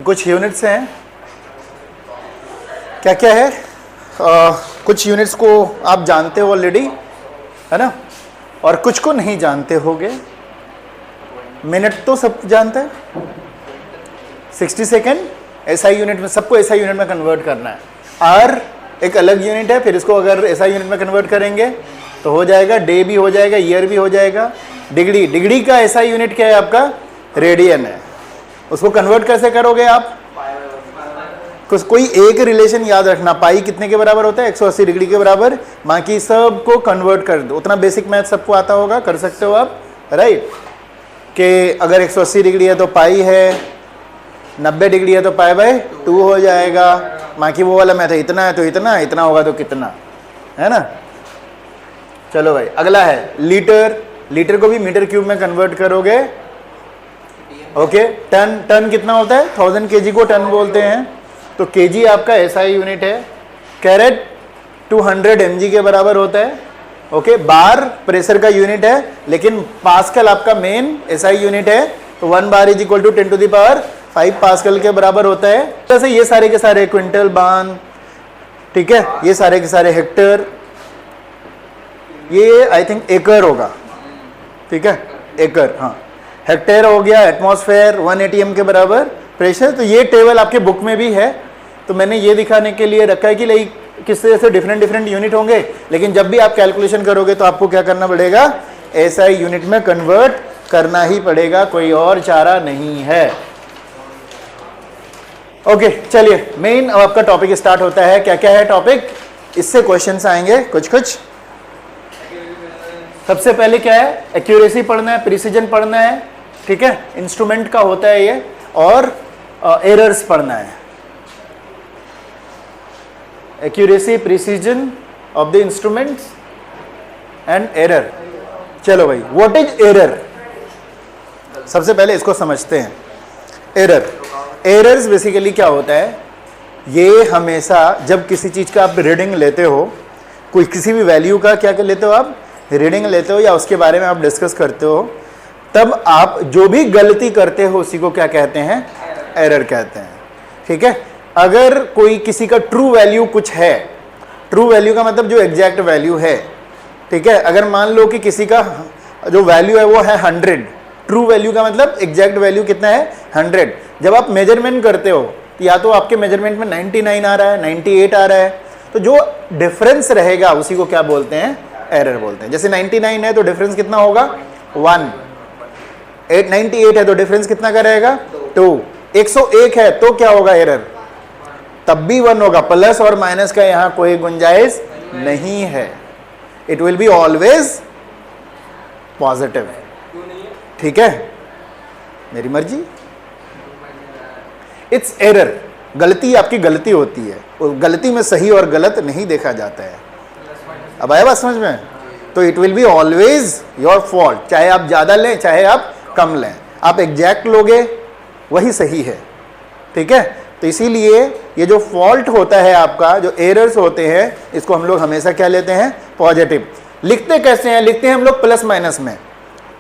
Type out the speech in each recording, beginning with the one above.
कुछ यूनिट्स हैं, क्या क्या है, कुछ यूनिट्स को आप जानते हो ऑलरेडी, है ना, और कुछ को नहीं जानते होगे। मिनट तो सब जानते हैं, 60 सेकेंड एसआई यूनिट में, सबको एसआई यूनिट में कन्वर्ट करना है। आर एक अलग यूनिट है, फिर इसको अगर एसआई यूनिट में कन्वर्ट करेंगे तो हो जाएगा, डे भी हो जाएगा, ईयर भी हो जाएगा। डिग्री, डिग्री का एसआई यूनिट क्या है आपका, रेडियन है। उसको कन्वर्ट कैसे करोगे आप, कुछ कोई एक रिलेशन याद रखना, पाई कितने के बराबर होता है, 180 डिग्री के बराबर। बाकी सब को कन्वर्ट कर दो, उतना बेसिक मैथ सबको आता होगा, कर सकते हो आप, राइट। कि अगर 180 डिग्री है तो पाई है, 90 डिग्री है तो पाई बाय 2 हो जाएगा। बाकी वो वाला मैथ है, इतना है तो इतना, इतना होगा तो कितना, है ना। चलो भाई, अगला है लीटर। लीटर को भी मीटर क्यूब में कन्वर्ट करोगे, ओके। टन, टन कितना होता है, 1000 kg को टन बोलते हैं, तो केजी आपका एसआई यूनिट है। कैरेट 200 mg के बराबर होता है, ओके। बार प्रेशर का यूनिट है, लेकिन पास्कल आपका मेन एसआई यूनिट है, तो 1 बार इज इक्वल टू 10⁵ पास्कल के बराबर होता है। जैसे ये सारे के सारे क्विंटल, बान, ठीक है, ये सारे के सारे हेक्टर, ये आई थिंक एकड़ होगा, ठीक है, एकड़, हाँ। हेक्टेयर हो गया, एटमॉस्फेयर 180 m के बराबर प्रेशर। तो ये टेबल आपके बुक में भी है, तो मैंने ये दिखाने के लिए रखा है कि लाइक किस तरह से डिफरेंट डिफरेंट यूनिट होंगे, लेकिन जब भी आप कैलकुलेशन करोगे तो आपको क्या करना पड़ेगा, एसआई यूनिट में कन्वर्ट करना ही पड़ेगा, कोई और चारा नहीं है। ओके, चलिए मेन अब आपका टॉपिक स्टार्ट होता है। क्या क्या है टॉपिक, इससे क्वेश्चंस आएंगे कुछ कुछ। सबसे पहले क्या है, एक्यूरेसी पढ़ना है, प्रिसीजन पढ़ना है, ठीक है, इंस्ट्रूमेंट का होता है ये, और एरर्स पढ़ना है। Accuracy, precision of the instruments and error. चलो भाई, व्हाट इज एरर, सबसे पहले इसको समझते हैं। एरर, एरर्स बेसिकली क्या होता है, ये हमेशा जब किसी चीज का आप रीडिंग लेते हो, कोई किसी भी वैल्यू का क्या लेते हो आप, रीडिंग लेते हो, या उसके बारे में आप डिस्कस करते हो, तब आप जो भी गलती करते हो उसी को क्या कहते हैं, एरर कहते हैं, ठीक है। अगर कोई किसी का ट्रू वैल्यू कुछ है, ट्रू वैल्यू का मतलब जो एग्जैक्ट वैल्यू है, ठीक है। अगर मान लो कि किसी का जो वैल्यू है वो है 100, ट्रू वैल्यू का मतलब एग्जैक्ट वैल्यू कितना है, 100। जब आप मेजरमेंट करते हो, या तो आपके मेजरमेंट में 99 आ रहा है, 98 आ रहा है, तो जो डिफरेंस रहेगा उसी को क्या बोलते हैं, एरर बोलते हैं। जैसे 99 है तो डिफरेंस कितना होगा, 1। 98 है तो डिफरेंस कितना का रहेगा, 2। 101 है तो क्या होगा, एरर, तब भी 1 होगा। प्लस और माइनस का यहां कोई गुंजाइश नहीं है, it will be always positive, ठीक है, मेरी मर्जी। इट्स एरर, गलती आपकी गलती होती है, उस गलती में सही और गलत नहीं देखा जाता है। अब आया बात समझ में, तो it will be always your fault, चाहे आप ज्यादा लें चाहे आप कम लें, आप एग्जैक्ट लोगे वही सही है, ठीक है। तो इसीलिए ये जो फॉल्ट होता है आपका, जो एरर्स होते हैं, इसको हम लोग हमेशा क्या लेते हैं, पॉजिटिव। लिखते कैसे हैं, लिखते हैं हम लोग प्लस माइनस में,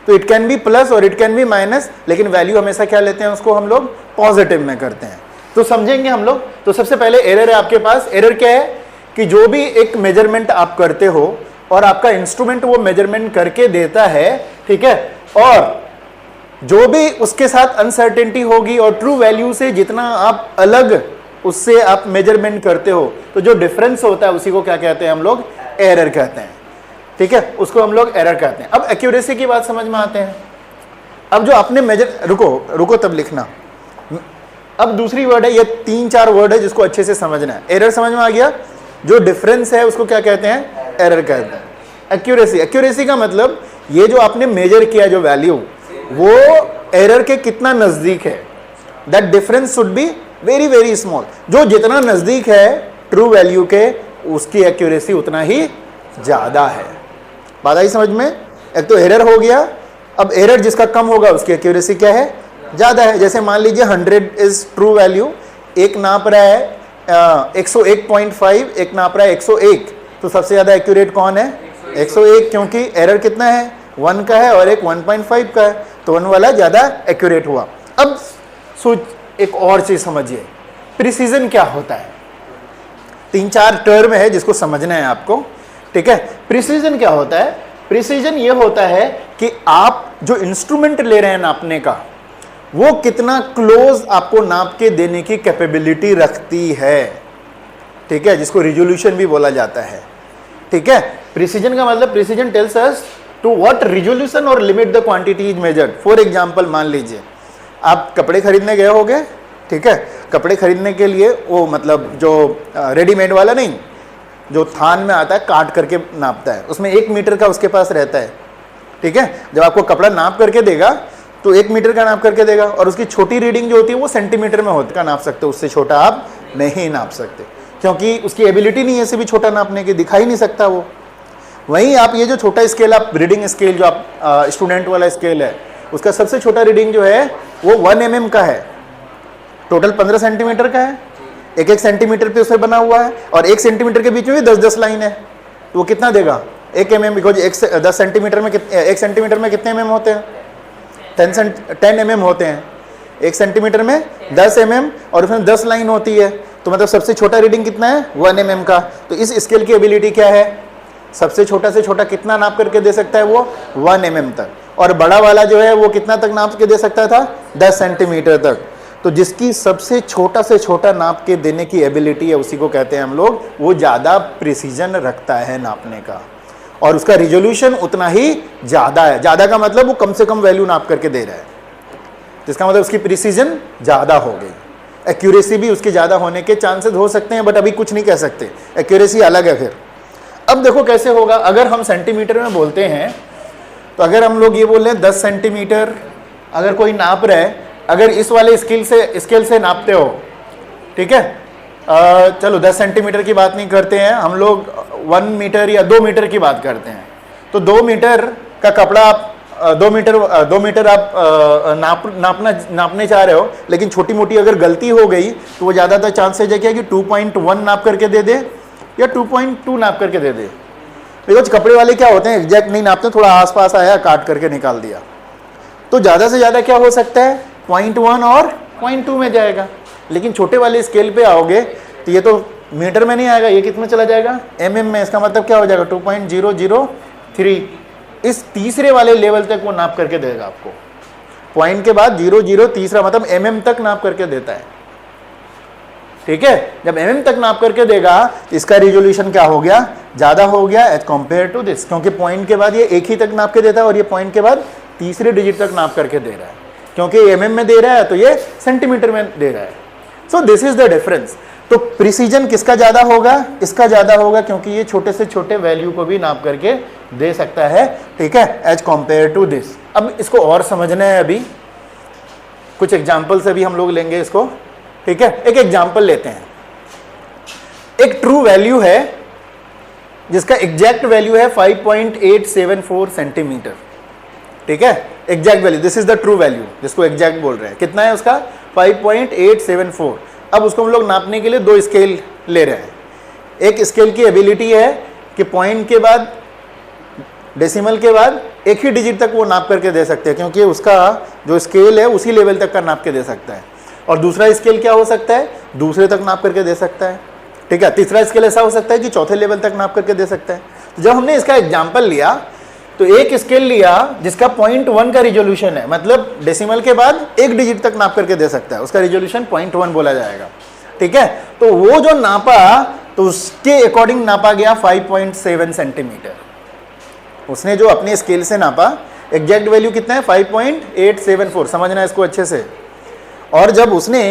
तो इट कैन बी प्लस और इट कैन बी माइनस, लेकिन वैल्यू हमेशा क्या लेते हैं, उसको हम लोग पॉजिटिव में करते हैं। तो समझेंगे हम लोग। तो सबसे पहले एरर है आपके पास। एरर क्या है कि जो भी एक मेजरमेंट आप करते हो और आपका इंस्ट्रूमेंट वो मेजरमेंट करके देता है, ठीक है, और जो भी उसके साथ अनसर्टेनिटी होगी और ट्रू वैल्यू से जितना आप अलग उससे आप मेजरमेंट करते हो, तो जो डिफरेंस होता है उसी को क्या कहते हैं, हम लोग एरर कहते हैं, ठीक है, उसको हम लोग एरर कहते हैं। अब एक्यूरेसी की बात समझ में आते हैं। अब जो आपने मेजर, रुको तब लिखना। अब दूसरी वर्ड है, ये 3-4 वर्ड है जिसको अच्छे से समझना है। एरर समझ में आ गया, जो डिफरेंस है उसको क्या कहते हैं, एरर कहते हैं। एक्यूरेसी, एक्यूरेसी का मतलब ये जो आपने मेजर किया जो वैल्यू, वो एरर के कितना नजदीक है, that difference should be very very small. जो जितना नजदीक है ट्रू वैल्यू के, उसकी एक्यूरेसी उतना ही ज्यादा है। बात आई समझ में। एक तो एरर हो गया, अब एरर जिसका कम होगा उसकी एक्यूरेसी क्या है, ज्यादा है। जैसे मान लीजिए 100 इज ट्रू वैल्यू, एक नाप रहा है 101.5, एक नाप रहा है 101, तो सबसे ज्यादा एक्यूरेट कौन है, 101, क्योंकि एरर कितना है, 1 का है और एक 1.5 का है, तो 1 वाला ज्यादा एक्यूरेट हुआ। अब एक और चीज समझिए, प्रिसीजन क्या होता है। 3-4 टर्म है जिसको समझना है आपको, ठीक है। प्रिसीजन क्या होता है? प्रिसीजन ये होता है कि आप जो इंस्ट्रूमेंट ले रहे हैं नापने का, वो कितना क्लोज आपको नाप के देने की कैपेबिलिटी रखती है, ठीक है, जिसको रिजोल्यूशन भी बोला जाता है, ठीक है। प्रिसीजन का मतलब, precision tells us to what resolution और limit the quantity is measured. For example, मान लीजिए आप कपड़े खरीदने गए होगे, ठीक है। कपड़े खरीदने के लिए वो मतलब जो रेडीमेड वाला नहीं, जो थान में आता है काट करके नापता है, उसमें 1 मीटर का उसके पास रहता है, ठीक है। जब आपको कपड़ा नाप करके देगा तो 1 मीटर का नाप करके देगा, और उसकी छोटी रीडिंग जो होती है वो सेंटीमीटर में होता नाप सकते हो, उससे छोटा आप नहीं नाप सकते, क्योंकि उसकी एबिलिटी नहीं है ऐसे भी छोटा नापने की, दिखा ही नहीं सकता वो। वहीं आप ये जो छोटा स्केल, आप रीडिंग स्केल जो आप स्टूडेंट वाला स्केल है, उसका सबसे छोटा रीडिंग जो है वो 1 mm का है, टोटल 15 सेंटीमीटर का है, 1-1 सेंटीमीटर पे उसे बना हुआ है, और 1 सेंटीमीटर के बीच में भी 10-10 लाइन है, तो वो कितना देगा? 1 mm, बिकॉज 10 सेंटीमीटर में 1 सेंटीमीटर में कितने mm होते हैं? 10 mm होते हैं। 1 सेंटीमीटर में 10 mm, और उसमें 10 लाइन होती है, तो मतलब सबसे छोटा रीडिंग कितना है? 1 mm का। तो इस स्केल की एबिलिटी क्या है? सबसे छोटा से छोटा कितना नाप करके दे सकता है वो? 1 mm तक, और बड़ा वाला जो है वो कितना तक नाप के दे सकता था? 10 सेंटीमीटर तक। तो जिसकी सबसे छोटा से छोटा नाप के देने की एबिलिटी है, उसी को कहते हैं हम लोग, वो ज़्यादा प्रिसीजन रखता है नापने का, और उसका रिजोल्यूशन उतना ही ज़्यादा है। ज़्यादा का मतलब वो कम से कम वैल्यू नाप करके दे रहा है, जिसका मतलब उसकी प्रिसीजन ज़्यादा हो गई। एक्यूरेसी भी उसकी ज़्यादा होने के चांसेस हो सकते हैं, बट अभी कुछ नहीं कह सकते, एक्यूरेसी अलग है। फिर अब देखो कैसे होगा, अगर हम सेंटीमीटर में बोलते हैं, तो अगर हम लोग ये बोल रहे हैं 10 सेंटीमीटर, अगर कोई नाप रहा है, अगर इस वाले स्केल से नापते हो, ठीक है, चलो 10 सेंटीमीटर की बात नहीं करते हैं हम लोग, 1 मीटर या 2 मीटर की बात करते हैं, तो 2 मीटर का कपड़ा आप 2 मीटर आप नापने चाह रहे हो, लेकिन छोटी मोटी अगर गलती हो गई तो वो ज़्यादातर चांसेज है क्या कि 2.1 नाप करके दे दे या 2.2 नाप करके दे दे। बिकॉज कपड़े वाले क्या होते हैं, एग्जैक्ट नहीं नापते, थोड़ा आसपास आया काट करके निकाल दिया, तो ज़्यादा से ज़्यादा क्या हो सकता है? 0.1 और 0.2 में जाएगा। लेकिन छोटे वाले स्केल पे आओगे तो ये तो मीटर में नहीं आएगा, ये कितने में चला जाएगा? mm में। इसका मतलब क्या हो जाएगा? 2.003। इस तीसरे वाले लेवल तक वो नाप करके देगा आपको, पॉइंट के बाद 00 तीसरा, मतलब mm तक नाप करके देता है, ठीक है। जब mm तक नाप करके देगा तो इसका रिजोल्यूशन क्या हो गया? ज़्यादा हो गया एज कम्पेयर टू दिस, क्योंकि पॉइंट के बाद ये एक ही तक नाप के देता है, और ये पॉइंट के बाद तीसरे डिजिट तक नाप करके दे रहा है, क्योंकि mm में दे रहा है तो ये सेंटीमीटर में दे रहा है। So this is the difference. तो प्रिसीजन किसका ज़्यादा होगा? इसका ज़्यादा होगा, क्योंकि ये छोटे से छोटे वैल्यू को भी नाप करके दे सकता है, ठीक है, एज कम्पेयर टू दिस। अब इसको और समझना है, अभी कुछ एग्जाम्पल से भी हम लोग लेंगे इसको, ठीक है। एक एग्जाम्पल लेते हैं, एक ट्रू वैल्यू है जिसका एग्जैक्ट वैल्यू है 5.874 सेंटीमीटर, ठीक है, exact value, this is the true value जिसको एग्जैक्ट बोल रहे हैं। कितना है उसका? 5.874। अब उसको हम लोग नापने के लिए 2 स्केल ले रहे हैं। एक स्केल की एबिलिटी है कि पॉइंट के बाद, डेसिमल के बाद एक ही डिजिट तक वो नाप करके दे सकते हैं, क्योंकि उसका जो स्केल है उसी लेवल तक का नाप के दे सकता है। और दूसरा स्केल क्या हो सकता है? दूसरे तक नाप करके दे सकता है, ठीक है। तीसरा स्केल ऐसा हो सकता है कि चौथे लेवल तक नाप करके दे सकता है। तो जब हमने इसका एग्जाम्पल लिया तो एक स्केल लिया जिसका 0.1 का रिजोल्यूशन है, मतलब डेसिमल के बाद एक डिजिट तक नाप करके दे सकता है, उसका रिजोल्यूशन 0.1 बोला जाएगा, ठीक है। तो वो जो नापा, तो उसके अकॉर्डिंग नापा गया 5.7 सेंटीमीटर। उसने जो अपने स्केल से नापा, एग्जैक्ट वैल्यू कितना है? 5.874, समझना इसको अच्छे से। और जब उसने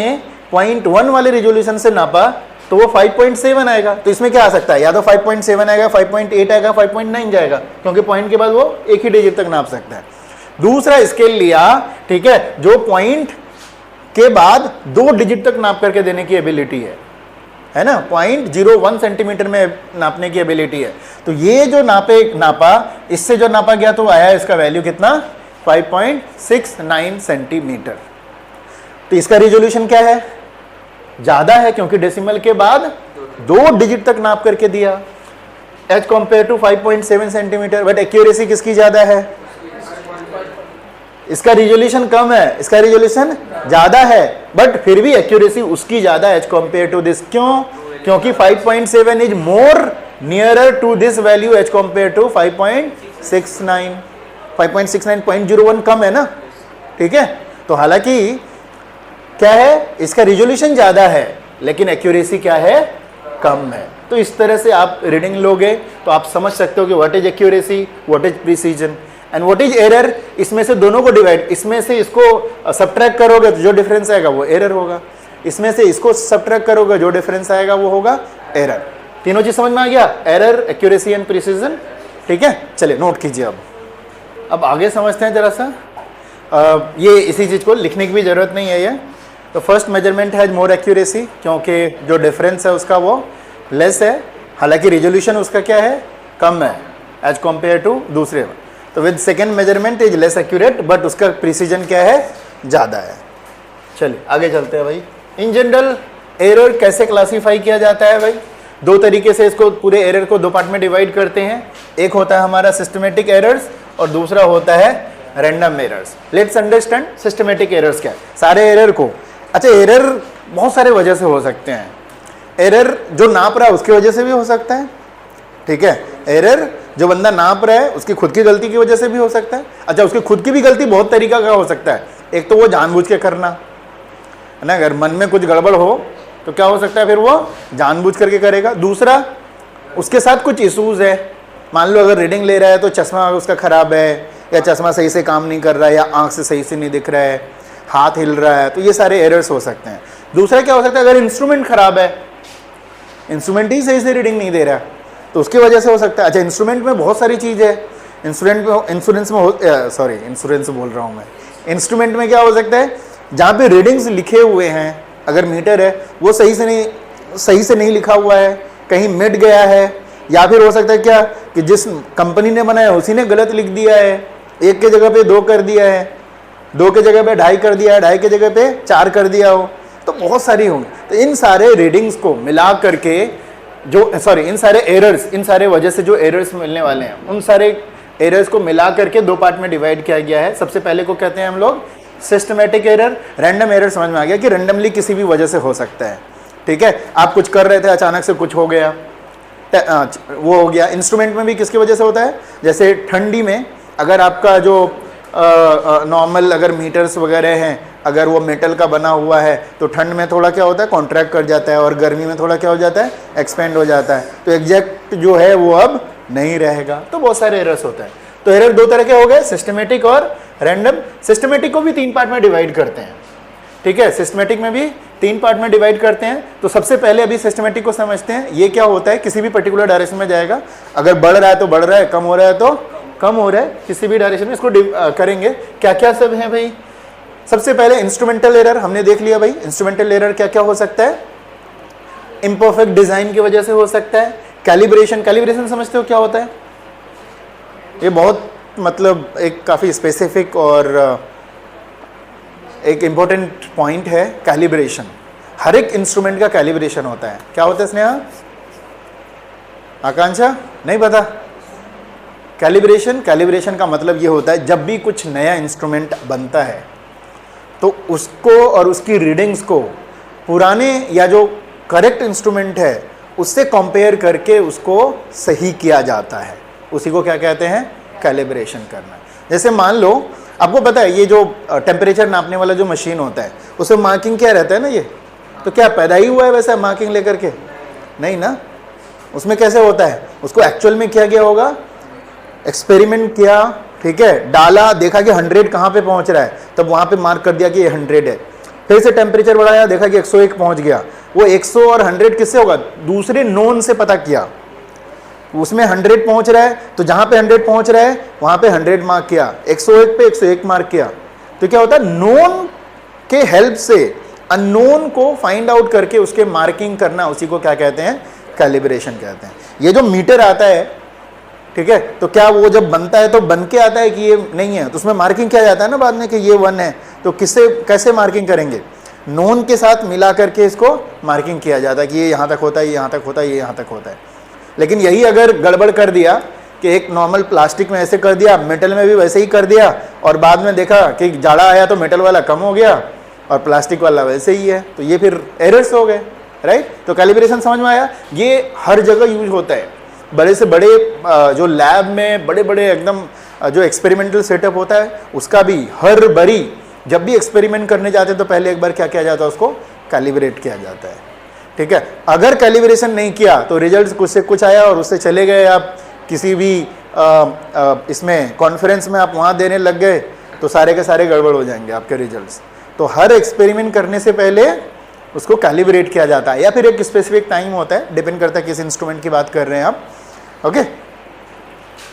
0.1 वाले रिजोल्यूशन से नापा तो वो 5.7 आएगा। तो इसमें क्या आ सकता है? या तो 5.7 आएगा, 5.8 आएगा, 5.9 जाएगा, क्योंकि पॉइंट के बाद वो एक ही डिजिट तक नाप सकता है। दूसरा स्केल लिया, ठीक है, जो पॉइंट के बाद 2 डिजिट तक नाप करके देने की एबिलिटी है ना, 0.01 सेंटीमीटर में नापने की एबिलिटी है। तो ये जो नापा, इससे जो नापा गया तो आया इसका वैल्यू कितना? 5.69 सेंटीमीटर। तो इसका रिजोल्यूशन क्या है? ज्यादा है, क्योंकि डेसिमल के बाद 2 डिजिट तक नाप करके दिया, as compare to 5.7 centimetre. But accuracy किसकी ज्यादा है? इसका रिजोल्यूशन कम है, इसका रिजोल्यूशन ज्यादा है, बट फिर भी एक्यूरेसी उसकी ज्यादा एज कंपेयर टू दिस। क्यों? क्योंकि 5.7 is more nearer to this value as compare to 5.69। 5.69 0.01 कम है ना, ठीक है। तो हालांकि क्या है, इसका रिजोल्यूशन ज्यादा है लेकिन एक्यूरेसी क्या है, कम है। तो इस तरह से आप रीडिंग लोगे तो आप समझ सकते हो कि what is accuracy, what is precision and what is error. इसमें से दोनों को डिवाइड, इसमें से इसको सब्ट्रैक्ट करोगे तो जो डिफरेंस आएगा वो एरर होगा, इसमें से इसको सब्ट्रैक्ट करोगे जो डिफरेंस आएगा वो होगा एरर। तीनों चीज समझ में आ गया, एरर, एक्यूरेसी एंड प्रिसीजन, ठीक है। चलिए नोट कीजिए। अब आगे समझते हैं जरा सा। ये इसी चीज को लिखने की भी जरूरत नहीं है ये। तो first measurement has more accuracy, क्योंकि जो डिफरेंस है उसका वो लेस है, हालांकि रिजोल्यूशन उसका क्या है, कम है एज कंपेयर टू दूसरे। तो with second measurement is less accurate but उसका प्रिसीजन क्या है, ज़्यादा है। चलिए आगे चलते हैं भाई। इन जनरल एरर कैसे क्लासीफाई किया जाता है भाई? दो तरीके से इसको, पूरे एरर को दो पार्ट में डिवाइड करते हैं। एक होता है हमारा सिस्टमेटिक एरर्स और दूसरा होता है random errors. Let's understand systematic errors क्या है। सारे एरर को, अच्छा एरर बहुत सारे वजह से हो सकते हैं। एरर जो नाप रहा है उसकी वजह से भी हो सकता है, ठीक है। एरर जो बंदा नाप रहा है उसकी खुद की गलती की वजह से भी हो सकता है। अच्छा उसकी खुद की भी गलती बहुत तरीका का हो सकता है। एक तो वो जानबूझ के करना है ना, अगर मन में कुछ गड़बड़ हो तो क्या हो सकता है, फिर वो जानबूझ करके करेगा। दूसरा उसके साथ कुछ इशूज़ है, मान लो अगर रीडिंग ले रहा है तो चश्मा उसका ख़राब है, या चश्मा सही से काम नहीं कर रहा है, या आँख से सही से नहीं दिख रहा है, हाथ हिल रहा है, तो ये सारे एरर्स हो सकते हैं। दूसरा क्या हो सकता है, अगर इंस्ट्रूमेंट ख़राब है, इंस्ट्रूमेंट ही सही से रीडिंग नहीं दे रहा तो उसकी वजह से हो सकता है। अच्छा इंस्ट्रूमेंट में बहुत सारी चीज़ है, इंस्ट्रूमेंट में क्या हो सकता है, जहाँ पे रीडिंग्स लिखे हुए हैं, अगर मीटर है वो सही से नहीं लिखा हुआ है, कहीं मिट गया है, या फिर हो सकता है क्या कि जिस कंपनी ने बनाया उसी ने गलत लिख दिया है, 1 के जगह पे 2 कर दिया है, 2 के जगह पे 2.5 कर दिया है, 2.5 के जगह पे 4 कर दिया हो, तो बहुत सारी होंगी। तो इन सारे रीडिंग्स को मिला करके इन सारे एरर्स, इन सारे वजह से जो एरर्स मिलने वाले हैं, उन सारे एरर्स को मिला करके दो पार्ट में डिवाइड किया गया है। सबसे पहले को कहते हैं हम लोग सिस्टमेटिक एरर। रैंडम एरर समझ में आ गया कि रैंडमली किसी भी वजह से हो सकता है, ठीक है। आप कुछ कर रहे थे, अचानक से कुछ हो गया, वो हो गया। इंस्ट्रूमेंट में भी किसकी वजह से होता है, जैसे ठंडी में अगर आपका जो नॉर्मल अगर मीटर्स वगैरह हैं, अगर वो मेटल का बना हुआ है तो ठंड में थोड़ा क्या होता है, कॉन्ट्रैक्ट कर जाता है, और गर्मी में थोड़ा क्या हो जाता है, एक्सपेंड हो जाता है। तो एग्जैक्ट जो है वो अब नहीं रहेगा। तो बहुत सारे एरर्स होते हैं। तो एरर दो तरह के हो गए, सिस्टमेटिक और रैंडम। सिस्टमेटिक को भी 3 पार्ट में डिवाइड करते हैं, ठीक है। सिस्टमेटिक में भी 3 पार्ट में डिवाइड करते हैं। तो सबसे पहले अभी सिस्टमेटिक को समझते हैं। ये क्या होता है, किसी भी पर्टिकुलर डायरेक्शन में जाएगा, अगर बढ़ रहा है तो बढ़ रहा है, कम हो रहा है तो कम हो रहा है, किसी भी डायरेक्शन में इसको करेंगे। क्या क्या सब है भाई? सबसे पहले इंस्ट्रूमेंटल एरर हमने देख लिया भाई। इंस्ट्रूमेंटल एरर क्या क्या हो सकता है, इम्परफेक्ट डिजाइन की वजह से हो सकता है। कैलिब्रेशन, कैलिब्रेशन समझते हो क्या होता है? ये बहुत मतलब एक काफ़ी स्पेसिफिक और एक इम्पोर्टेंट पॉइंट है। कैलिब्रेशन, हर एक इंस्ट्रूमेंट का कैलिब्रेशन होता है। क्या होता है स्नेहा, आकांक्षा, नहीं पता? कैलिब्रेशन का मतलब ये होता है जब भी कुछ नया इंस्ट्रूमेंट बनता है तो उसको और उसकी रीडिंग्स को पुराने या जो करेक्ट इंस्ट्रूमेंट है उससे कंपेयर करके उसको सही किया जाता है। उसी को क्या कहते हैं, कैलिब्रेशन करना। जैसे मान लो आपको पता है ये जो टेम्परेचर नापने वाला जो मशीन होता है उसमें मार्किंग क्या रहता है ना, ये तो क्या पैदा ही हुआ है वैसा मार्किंग लेकर के? नहीं ना। उसमें कैसे होता है, उसको एक्चुअल में किया गया होगा, एक्सपेरिमेंट किया, ठीक है, डाला, देखा कि 100 कहाँ पे पहुँच रहा है, तब वहाँ पे मार्क कर दिया कि ये 100 है। फिर से टेम्परेचर बढ़ाया, देखा कि 101 पहुँच गया। वो 100 और 100 किससे होगा, दूसरे नोन से पता किया। उसमें 100 पहुँच रहा है तो जहाँ पे 100 पहुँच रहा है वहाँ पे 100 मार्क किया, 101 पे 101 मार्क किया। तो क्या होता है, नोन के हेल्प से अननोन को फाइंड आउट करके उसके मार्किंग करना, उसी को क्या कहते हैं, कैलिब्रेशन कहते हैं। ये जो मीटर आता है, ठीक है, तो क्या वो जब बनता है तो बन के आता है कि ये नहीं है, तो उसमें मार्किंग किया जाता है ना बाद में कि ये 1 है। तो किससे कैसे मार्किंग करेंगे, नोन के साथ मिला करके इसको मार्किंग किया जाता है कि ये यहाँ तक होता है, ये यहाँ तक होता है, ये यहाँ तक होता है। लेकिन यही अगर गड़बड़ कर दिया कि एक नॉर्मल प्लास्टिक में ऐसे कर दिया, मेटल में भी वैसे ही कर दिया, और बाद में देखा कि जाड़ा आया तो मेटल वाला कम हो गया और प्लास्टिक वाला वैसे ही है, तो ये फिर एरर्स हो गए, राइट। तो कैलिब्रेशन समझ में आया, ये हर जगह यूज होता है। बड़े से बड़े जो लैब में बड़े बड़े एकदम जो एक्सपेरिमेंटल सेटअप होता है उसका भी हर बारी जब भी एक्सपेरिमेंट करने जाते हैं तो पहले एक बार क्या किया जाता है, उसको कैलिब्रेट किया जाता है, ठीक है। अगर कैलिब्रेशन नहीं किया तो रिजल्ट कुछ से कुछ आया और उससे चले गए, आप किसी भी इसमें कॉन्फ्रेंस में आप वहाँ देने लग गए तो सारे के सारे गड़बड़ हो जाएंगे आपके रिजल्ट्स। तो हर एक्सपेरिमेंट करने से पहले उसको कैलिब्रेट किया जाता है, या फिर एक स्पेसिफिक टाइम होता है, डिपेंड करता है किस इंस्ट्रूमेंट की बात कर रहे हैं आप, ओके।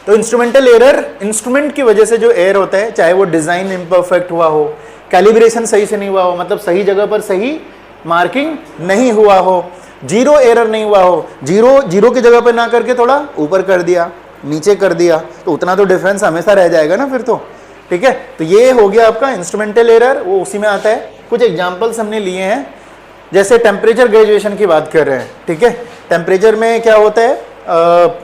तो इंस्ट्रूमेंटल एरर, इंस्ट्रूमेंट की वजह से जो एरर होता है, चाहे वो डिजाइन इम्परफेक्ट हुआ हो, कैलिब्रेशन सही से नहीं हुआ हो, मतलब सही जगह पर सही मार्किंग नहीं हुआ हो, जीरो एरर नहीं हुआ हो, जीरो की जगह पर ना करके थोड़ा ऊपर कर दिया, नीचे कर दिया, तो उतना तो डिफरेंस हमेशा रह जाएगा ना फिर तो, ठीक है। तो ये हो गया आपका इंस्ट्रूमेंटल एरर, वो उसी में आता है। कुछ एग्जांपल्स हमने लिए हैं, जैसे टेम्परेचर ग्रेजुएशन की बात कर रहे हैं, ठीक है। टेम्परेचर में क्या होता है,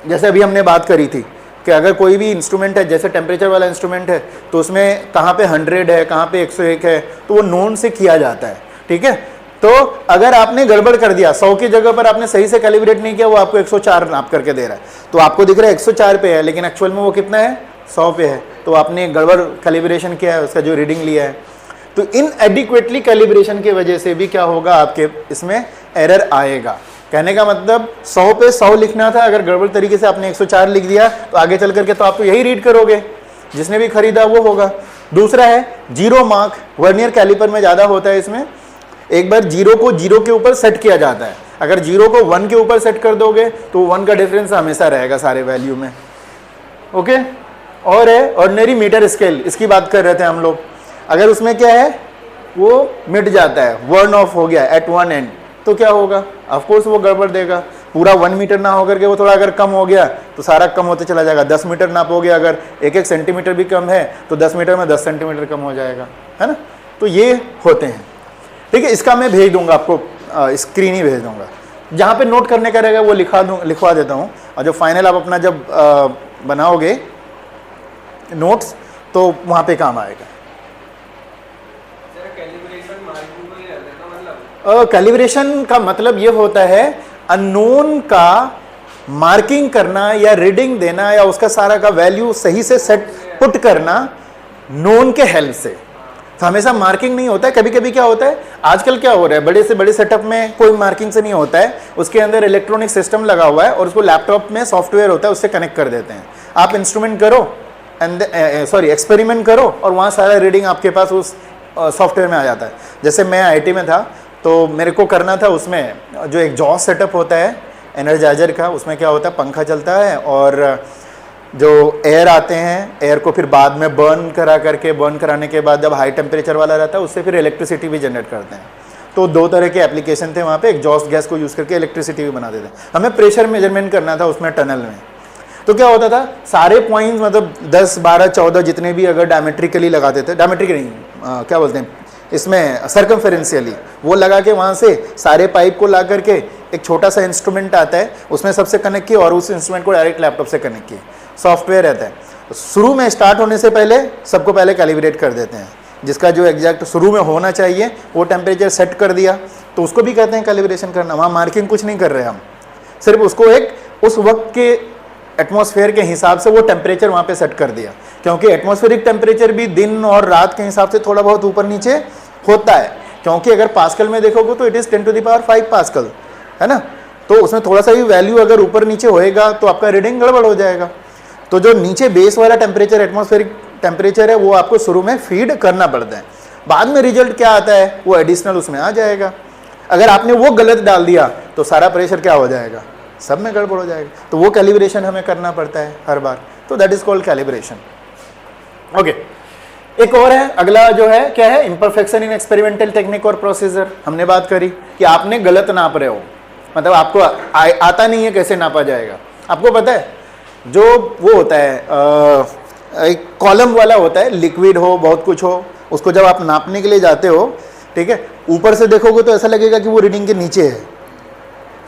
जैसे अभी हमने बात करी थी कि अगर कोई भी इंस्ट्रूमेंट है, जैसे टेम्परेचर वाला इंस्ट्रूमेंट है, तो उसमें कहाँ पे 100 है, कहाँ पे 101 है, तो वो नोन से किया जाता है, ठीक है। तो अगर आपने गड़बड़ कर दिया, 100 की जगह पर आपने सही से कैलिब्रेट नहीं किया, वो आपको 104 नाप करके दे रहा है, तो आपको दिख रहा है 104 पे है, लेकिन एक्चुअल में वो कितना है, 100 पे है, तो आपने गड़बड़ कैलिब्रेशन किया है, उसका जो रीडिंग लिया है। तो इनएडिक्वेटली कैलिब्रेशन की वजह से भी क्या होगा, आपके इसमें एरर आएगा। कहने का मतलब 100 पे 100 लिखना था, अगर गड़बड़ तरीके से आपने 104 लिख दिया तो आगे चल करके तो आप तो यही रीड करोगे, जिसने भी खरीदा वो होगा। दूसरा है जीरो मार्क, वर्नियर कैलिपर में ज़्यादा होता है इसमें। एक बार जीरो को जीरो के ऊपर सेट किया जाता है, अगर जीरो को 1 के ऊपर सेट कर दोगे तो 1 का डिफरेंस हमेशा रहेगा सारे वैल्यू में, ओके। और है ऑर्डिनरी मीटर स्केल, इसकी बात कर रहे थे हम लोग। अगर उसमें क्या है, वो मिट जाता है, वर्न ऑफ हो गया एट वन एंड, तो क्या होगा, ऑफकोर्स वो गड़बड़ देगा। पूरा 1 मीटर ना होकर के वो थोड़ा अगर कम हो गया तो सारा कम होते चला जाएगा। 10 मीटर नापोगे, अगर 1-1 सेंटीमीटर भी कम है तो 10 मीटर में 10 सेंटीमीटर कम हो जाएगा, है ना। तो ये होते हैं, ठीक है। इसका मैं भेज दूंगा आपको, स्क्रीन ही भेज दूंगा, जहाँ पे नोट करने का रहेगा वो लिखवा देता हूँ, और जो फाइनल आप अपना जब बनाओगे नोट्स तो वहाँ पे काम आएगा। कैलिब्रेशन का मतलब ये होता है अननोन का मार्किंग करना या रीडिंग देना या उसका सारा का वैल्यू सही से सेट पुट करना नोन के हेल्प से। तो हमेशा मार्किंग नहीं होता है, कभी कभी क्या होता है, आजकल क्या हो रहा है, बड़े से बड़े सेटअप में कोई मार्किंग से नहीं होता है, उसके अंदर इलेक्ट्रॉनिक सिस्टम लगा हुआ है और उसको लैपटॉप में सॉफ्टवेयर होता है, उससे कनेक्ट कर देते हैं। आप इंस्ट्रूमेंट करो एक्सपेरिमेंट करो और वहाँ सारा रीडिंग आपके पास उस सॉफ्टवेयर में आ जाता है। जैसे मैं आईटी में था तो मेरे को करना था, उसमें जो एक जॉस सेटअप होता है एनर्जाइजर का, उसमें क्या होता है, पंखा चलता है और जो एयर आते हैं, एयर को फिर बाद में बर्न कराने के बाद जब हाई टेम्परेचर वाला रहता है उससे फिर इलेक्ट्रिसिटी भी जनरेट करते हैं। तो 2 तरह के एप्लीकेशन थे वहाँ पे, एक जॉस गैस को यूज़ करके इलेक्ट्रिसिटी भी बना देते हैं। हमें प्रेशर मेजरमेंट करना था उसमें टनल में। तो क्या होता था, सारे पॉइंट्स मतलब 10, 12, 14 जितने भी अगर डायमेट्रिकली लगाते थे, डायमेट्रिकली नहीं क्या बोलते हैं इसमें, सर्कमफेरेंशियली, वो लगा के वहाँ से सारे पाइप को ला करके एक छोटा सा इंस्ट्रूमेंट आता है, उसमें सबसे कनेक्ट किया और उस इंस्ट्रूमेंट को डायरेक्ट लैपटॉप से कनेक्ट किया। सॉफ्टवेयर रहता है। शुरू में स्टार्ट होने से पहले सबको पहले कैलिब्रेट कर देते हैं, जिसका जो एग्जैक्ट शुरू में होना चाहिए वो टेम्परेचर सेट कर दिया, तो उसको भी कहते हैं कैलिब्रेशन करना। वहाँ मार्किंग कुछ नहीं कर रहे हम, सिर्फ उसको एक उस वक्त के एटमॉस्फेयर के हिसाब से वो टेम्परेचर वहाँ पे सेट कर दिया, क्योंकि एटमॉस्फेरिक टेम्परेचर भी दिन और रात के हिसाब से थोड़ा बहुत ऊपर नीचे होता है। क्योंकि अगर पास्कल में देखोगे तो इट इज़ 10⁵ पास्कल, है ना। तो उसमें थोड़ा सा भी वैल्यू अगर ऊपर नीचे होएगा तो आपका रीडिंग गड़बड़ हो जाएगा। तो जो नीचे बेस वाला टेम्परेचर, एटमॉस्फेरिक टेम्परेचर है, वो आपको शुरू में फीड करना पड़ता है। बाद में रिजल्ट क्या आता है वो एडिशनल उसमें आ जाएगा। अगर आपने वो गलत डाल दिया तो सारा प्रेशर क्या हो जाएगा, सब में गड़बड़ हो जाएगा। तो वो कैलिब्रेशन हमें करना पड़ता है हर बार, तो that is called calibration. Okay, एक और है, अगला जो है क्या है, इम्परफेक्शन इन एक्सपेरिमेंटल टेक्निक और प्रोसीजर। हमने बात करी कि आपने गलत नाप रहे हो, मतलब आपको आता नहीं है कैसे नापा जाएगा। आपको पता है जो वो होता है एक कॉलम वाला होता है, लिक्विड हो बहुत कुछ हो, उसको जब आप नापने के लिए जाते हो, ठीक है, ऊपर से देखोगे तो ऐसा लगेगा कि वो रीडिंग के नीचे है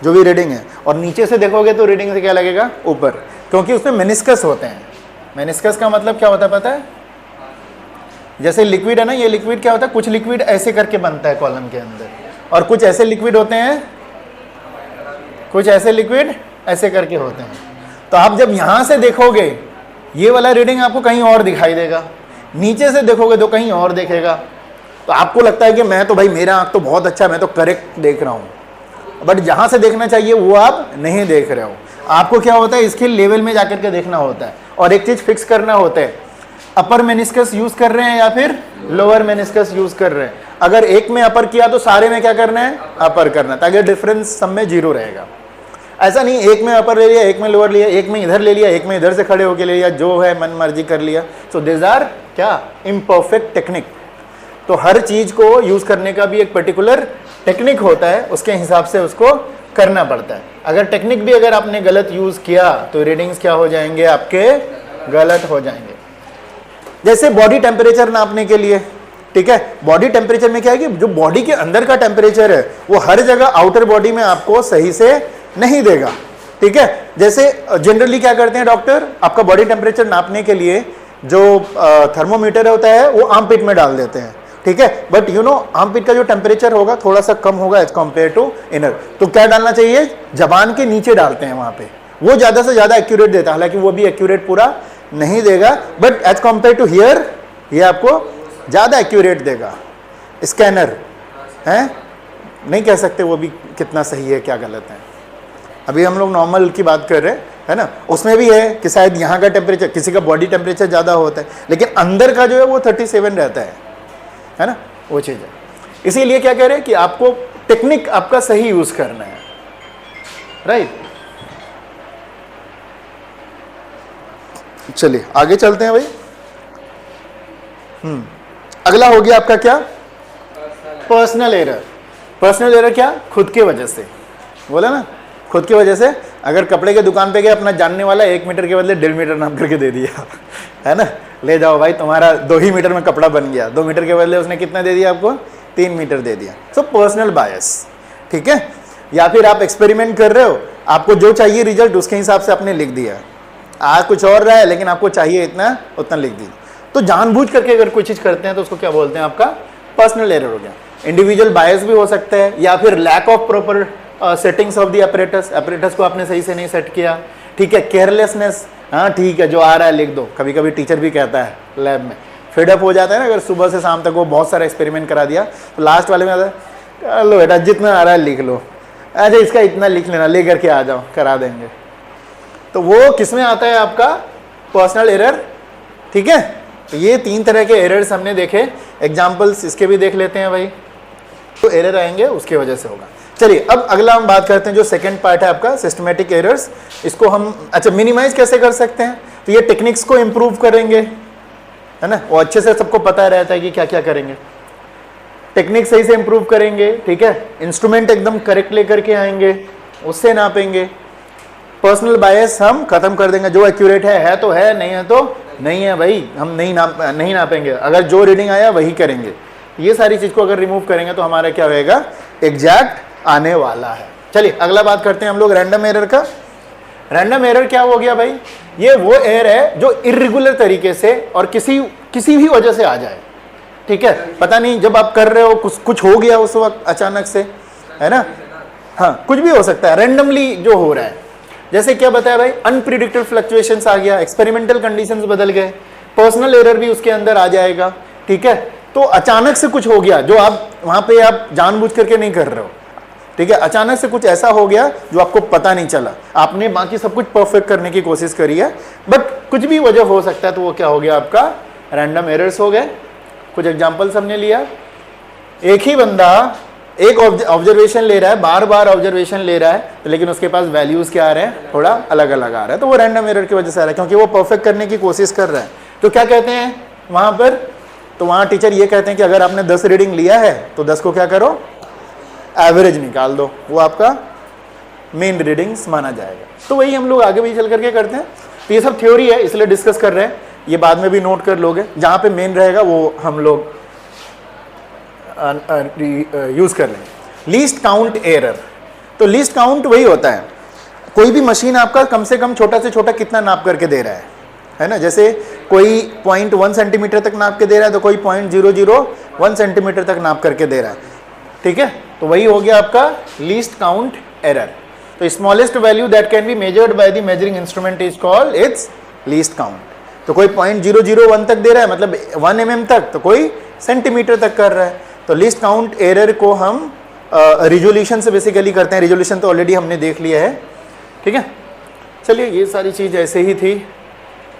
जो भी रीडिंग है, और नीचे से देखोगे तो रीडिंग से क्या लगेगा, ऊपर। क्योंकि उसमें मेनिस्कस होते हैं। मेनिस्कस का मतलब क्या होता है पता है? जैसे लिक्विड है ना, ये लिक्विड क्या होता है, कुछ लिक्विड ऐसे करके बनता है कॉलम के अंदर, और कुछ ऐसे लिक्विड होते हैं, कुछ ऐसे लिक्विड ऐसे करके होते हैं। तो आप जब यहाँ से देखोगे ये वाला रीडिंग आपको कहीं और दिखाई देगा, नीचे से देखोगे तो कहीं और देखेगा। तो आपको लगता है कि मैं तो भाई मेरा आँख तो बहुत अच्छा, मैं तो करेक्ट देख रहा हूँ, बट जहाँ से देखना चाहिए वो आप नहीं देख रहे हो। आपको क्या होता है, इसके लेवल में जाकर के देखना होता है और एक चीज़ फिक्स करना होता है, अपर मेनिस्कस यूज़ कर रहे हैं या फिर लोअर मेनिस्कस यूज़ कर रहे हैं। अगर एक में अपर किया तो सारे में क्या करना है, अपर करना, ताकि डिफरेंस सब में जीरो रहेगा। ऐसा नहीं एक में अपर ले लिया, एक में लोअर लिया, एक में इधर ले लिया, एक में इधर से खड़े होकर ले लिया, जो है मन मर्जी कर लिया। सो दिस आर क्या, इम्परफेक्ट टेक्निक। तो हर चीज़ को यूज़ करने का भी एक पर्टिकुलर टेक्निक होता है, उसके हिसाब से उसको करना पड़ता है। अगर टेक्निक भी अगर आपने गलत यूज़ किया तो रीडिंग्स क्या हो जाएंगे, आपके गलत हो जाएंगे। जैसे बॉडी टेम्परेचर नापने के लिए, ठीक है, बॉडी टेम्परेचर में क्या है कि जो बॉडी के अंदर का टेम्परेचर है वो हर जगह आउटर बॉडी में आपको सही से नहीं देगा, ठीक है। जैसे जनरली क्या करते हैं डॉक्टर, आपका बॉडी टेम्परेचर नापने के लिए जो थर्मोमीटर होता है वो आर्मपिट में डाल देते हैं, ठीक है। बट यू नो आर्मपिट का जो टेम्परेचर होगा थोड़ा सा कम होगा एज कम्पेयर टू इनर, तो क्या डालना चाहिए, जबान के नीचे डालते हैं वहां पे, वो ज्यादा से ज्यादा एक्यूरेट देता है। हालांकि वो भी एक्यूरेट पूरा नहीं देगा, but as compare to here ये आपको ज्यादा एक्यूरेट देगा। स्कैनर है, नहीं कह सकते वो भी कितना सही है क्या गलत है। अभी हम लोग नॉर्मल की बात कर रहे हैं, है ना, उसमें भी है कि शायद यहाँ का टेम्परेचर, किसी का बॉडी टेम्परेचर ज़्यादा होता है लेकिन अंदर का जो है वो 37 रहता है ना, वो चीज़ है। इसीलिए क्या कह रहे हैं कि आपको टेक्निक आपका सही यूज़ करना है, राइट। चलिए आगे चलते हैं भाई। अगला हो गया आपका क्या, पर्सनल एरर। पर्सनल एरर क्या, खुद के वजह से, बोला ना, खुद की वजह से। अगर कपड़े के दुकान पे गए, अपना जानने वाला 1 मीटर के बदले 1.5 मीटर नाप करके दे दिया, है ना, ले जाओ भाई तुम्हारा 2 ही मीटर में कपड़ा बन गया। 2 मीटर के बदले उसने कितना दे दिया आपको, 3 मीटर दे दिया। सो पर्सनल बायस, ठीक है। या फिर आप एक्सपेरिमेंट कर रहे हो, आपको जो चाहिए रिजल्ट उसके हिसाब से आपने लिख दिया, आज कुछ और रहा है लेकिन आपको चाहिए इतना, उतना लिख दिया। तो जानबूझ करके अगर कोई चीज़ करते हैं तो उसको क्या बोलते हैं, आपका पर्सनल एरर हो गया। इंडिविजुअल बायस भी हो सकता है, या फिर lack of proper settings of the apparatus, apparatus को आपने सही से नहीं सेट किया, ठीक है। केयरलेसनेस, हाँ ठीक है जो आ रहा है लिख दो। कभी कभी टीचर भी कहता है लैब में, फीडअप हो जाता है ना, अगर सुबह से शाम तक वो बहुत सारा एक्सपेरिमेंट करा दिया तो लास्ट वाले में आता है, लो बेटा जितना आ रहा है लिख लो, अच्छा इसका इतना लिख लेना, ले करके आ जाओ करा देंगे। तो वो किस में आता है, आपका पर्सनल एरर, ठीक है। तो ये 3 तरह के एरर्स हमने देखे, एग्जाम्पल्स इसके भी देख लेते हैं भाई। तो एरर आएंगे उसकी वजह से होगा। चलिए अब अगला हम बात करते हैं, जो सेकंड पार्ट है आपका सिस्टमेटिक एरर्स। इसको हम अच्छा मिनिमाइज कैसे कर सकते हैं, तो ये टेक्निक्स को इम्प्रूव करेंगे, है ना, वो अच्छे से सबको पता रहता है कि क्या क्या करेंगे, टेक्निक सही से इम्प्रूव करेंगे, ठीक है। इंस्ट्रूमेंट एकदम करेक्ट लेकर के आएंगे, उससे नापेंगे। पर्सनल बायस हम खत्म कर देंगे, जो एक्यूरेट है तो है, नहीं है तो नहीं है भाई, हम नहीं नापेंगे, अगर जो रीडिंग आया वही करेंगे। ये सारी चीज को अगर रिमूव करेंगे तो हमारा क्या होएगा, एग्जैक्ट आने वाला है। चलिए अगला बात करते हैं हम लोग रैंडम एरर का। रैंडम एरर क्या हो गया भाई, ये वो एरर है जो इर्रेगुलर तरीके से और किसी भी वजह से आ जाए, ठीक है। पता नहीं जब आप कर रहे हो कुछ हो गया उस वक्त अचानक से, है ना, हाँ कुछ भी हो सकता है, रैंडमली जो हो रहा है। जैसे क्या बताया भाई, अनप्रिडिक्टेड फ्लक्चुएशंस आ गया, एक्सपेरिमेंटल कंडीशंस बदल गए, पर्सनल एरर भी उसके अंदर आ जाएगा, ठीक है। तो अचानक से कुछ हो गया जो आप वहां पे आप जानबूझ करके नहीं कर रहे हो, ठीक है। अचानक से कुछ ऐसा हो गया जो आपको पता नहीं चला, आपने बाकी सब कुछ परफेक्ट करने की कोशिश करी है, बट कुछ भी वजह हो सकता है, तो वो क्या हो गया, आपका रैंडम एरर्स हो गए। कुछ एग्जांपल्स हमने लिया, एक ही बंदा एक ऑब्जर्वेशन ले रहा है, बार बार ऑब्जर्वेशन ले रहा है, लेकिन उसके पास वैल्यूज क्या आ रहे हैं, थोड़ा अलग अलग आ रहा है, तो वो रैंडम एरर की वजह से आ रहा है, क्योंकि वो परफेक्ट करने की कोशिश कर रहा है। तो क्या कहते हैं वहां पर, तो वहां टीचर ये कहते हैं कि अगर आपने 10 रीडिंग लिया है तो 10 को क्या करो, एवरेज निकाल दो, वो आपका मेन रीडिंग्स माना जाएगा। तो वही हम लोग आगे भी चल करके करते हैं। तो ये सब थ्योरी है, इसलिए डिस्कस कर रहे हैं, ये बाद में भी नोट कर लोगे, जहाँ पे मेन रहेगा वो हम लोग यूज कर लेंगे। लीस्ट काउंट एरर, तो लीस्ट काउंट वही होता है, कोई भी मशीन आपका कम से कम छोटा से छोटा कितना नाप करके दे रहा है ना, जैसे कोई 0.1 सेंटीमीटर तक नाप के दे रहा है, तो कोई 0.001 सेंटीमीटर तक नाप करके दे रहा है, ठीक है। तो वही हो गया आपका लीस्ट काउंट एरर। तो smallest value that can be measured by the measuring instrument is called its least count. तो कोई 0.001 तक दे रहा है, मतलब 1 mm तक, तो कोई सेंटीमीटर तक कर रहा है। तो लीस्ट काउंट एरर को हम रिजोल्यूशन से बेसिकली करते हैं। रिजोल्यूशन तो ऑलरेडी हमने देख लिया है, ठीक है। चलिए ये सारी चीज़ ऐसे ही थी।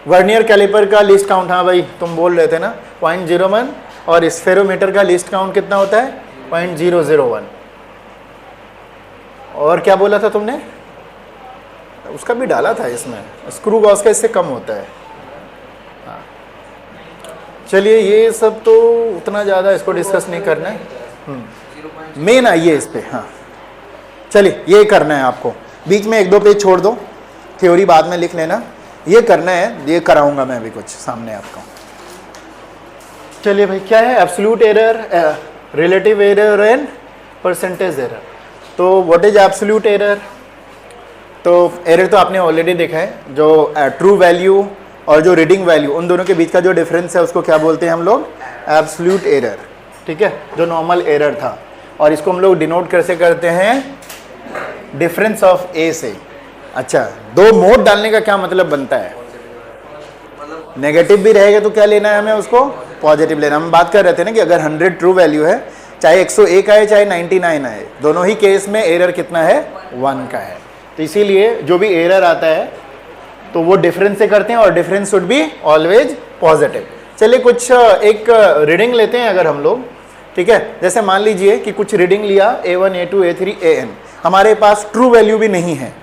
वर्नियर कैलिपर का लीस्ट काउंट, हाँ भाई तुम बोल रहे थे ना 0.01, और स्फेरोमीटर का लीस्ट काउंट कितना होता है 0.001। और क्या बोला था तुमने, उसका भी डाला था इसमें, स्क्रू गॉस का इससे कम होता है। हाँ चलिए ये सब तो उतना ज़्यादा इसको डिस्कस नहीं करना है, मेन आइए इस पे। हाँ चलिए ये करना है आपको, बीच में 1-2 पेज छोड़ दो, थ्योरी बाद में लिख लेना, ये करना है, ये कराऊंगा मैं अभी कुछ सामने आपको। चलिए भाई क्या है absolute error, relative error and percentage error. तो व्हाट इज एब्सोल्यूट एरर? तो एरर तो आपने ऑलरेडी देखा है, जो ट्रू वैल्यू और जो रीडिंग वैल्यू, उन दोनों के बीच का जो डिफरेंस है उसको क्या बोलते हैं हम लोग, एब्सोल्यूट एरर, ठीक है, जो नॉर्मल एरर था। और इसको हम लोग डिनोट कैसे करते हैं, डिफरेंस ऑफ ए से। अच्छा, 2 मोड डालने का क्या मतलब बनता है, नेगेटिव भी रहेगा तो क्या लेना है हमें, उसको पॉजिटिव लेना। हम बात कर रहे थे ना कि अगर 100 ट्रू वैल्यू है, चाहे 101 आए चाहे 99 आए, दोनों ही केस में एरर कितना है, 1 का है। तो इसीलिए जो भी एरर आता है तो वो डिफरेंस से करते हैं, और difference should be always positive. चलिए कुछ एक रीडिंग लेते हैं अगर हम लोग, ठीक है। जैसे मान लीजिए कि कुछ रीडिंग लिया A1, A2, A3, AN, हमारे पास ट्रू वैल्यू भी नहीं है,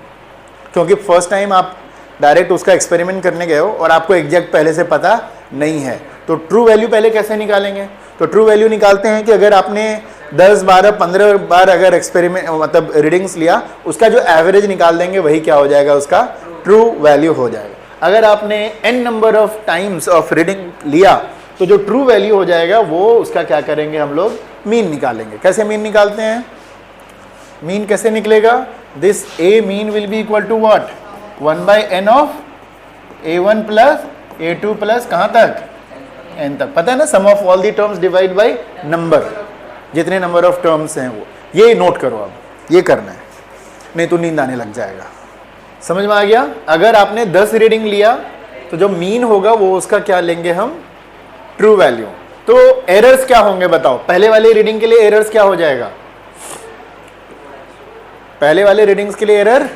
क्योंकि फर्स्ट टाइम आप डायरेक्ट उसका एक्सपेरिमेंट करने गए हो और आपको एग्जैक्ट पहले से पता नहीं है। तो ट्रू वैल्यू पहले कैसे निकालेंगे, तो ट्रू वैल्यू निकालते हैं कि अगर आपने 10, 12, 15 बार अगर एक्सपेरिमेंट मतलब रीडिंग्स लिया, उसका जो एवरेज निकाल देंगे वही क्या हो जाएगा, उसका ट्रू वैल्यू हो जाएगा। अगर आपने n number of times of reading लिया तो जो ट्रू वैल्यू हो जाएगा वो उसका क्या करेंगे हम लोग, मीन निकालेंगे। कैसे मीन निकालते हैं, मीन कैसे निकलेगा, this a mean will be equal to what, 1/n of A1 plus A2 plus कहाँ तक, n तक। पता है ना, sum of all the terms divide by number, जितने नंबर ऑफ टर्म्स हैं वो, ये नोट करो अब, ये करना है, नहीं तो नींद आने लग जाएगा। समझ में आ गया? अगर आपने 10 रीडिंग लिया तो जो मीन होगा वो उसका क्या लेंगे हम, ट्रू वैल्यू। तो एरर्स क्या होंगे बताओ, पहले वाले रीडिंग के लिए एरर्स क्या हो जाएगा, पहले वाले रीडिंग्स के लिए एरर